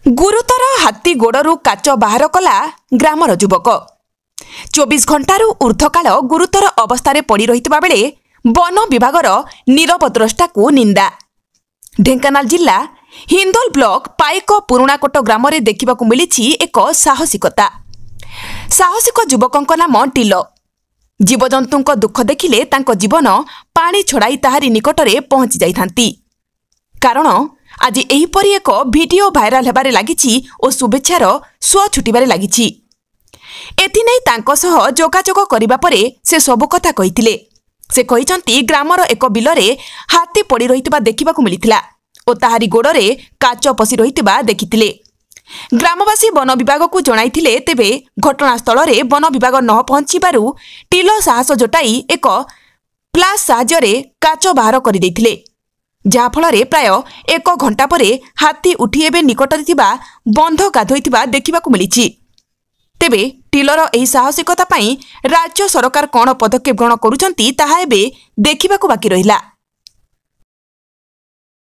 गुरुतर हाथी गोड़ू काच बाहर कला ग्रामर युवक 24 घंटारू ऊर्ध्वकाल गुरुतर अवस्था पड़ी रही बेले वन विभागर नीरव द्रष्टा को निंदा। ढेंकानाल जिला हिंदोल ब्लॉक पाइक पुराणाकोट ग्राम में देखा मिली एक साहसिकता। साहसिक युवक नाम टिल। जीवजंतु दुख देखिले तांको जीवन पानी छड़ाई ताहारी निकटरे पहुंची जाइथांती। कारण आज एहीपरि एक वीडियो भाइराल हेबारे लागिछि और शुभेच्छार स्व छुटिबारे लागिछि। एथिनै तांको सह जोगाजोग करिबा परे से सब कथा कहिथिले। से कहिसंती ग्रामर एक बिलरे हाथी पड़ी रहितबा देखिबाकू मिलिथिला और ताहारी गोड़रे काच पसी रहितबा देखिथिले। ग्रामवासी वन विभाग को जणाइथिले। तेबे घटनास्थल रे वन विभाग न पहुंचीबारु टिलो साहस जोटाई एक प्लास साहाय्य काच बाहर कर दैथिले, जाफल प्राय 1 घंटा पर हाथी उठी एबे निकटरे थिबा बंध गाधोइथिबा देखिबाकू मिलिछि। तेबे टिलर एही साहसिकता पई राज्य सरकार कोन पदक्षेप ग्रहण करूछंती ताहा एबे देखिबाकू बाकी रहिला।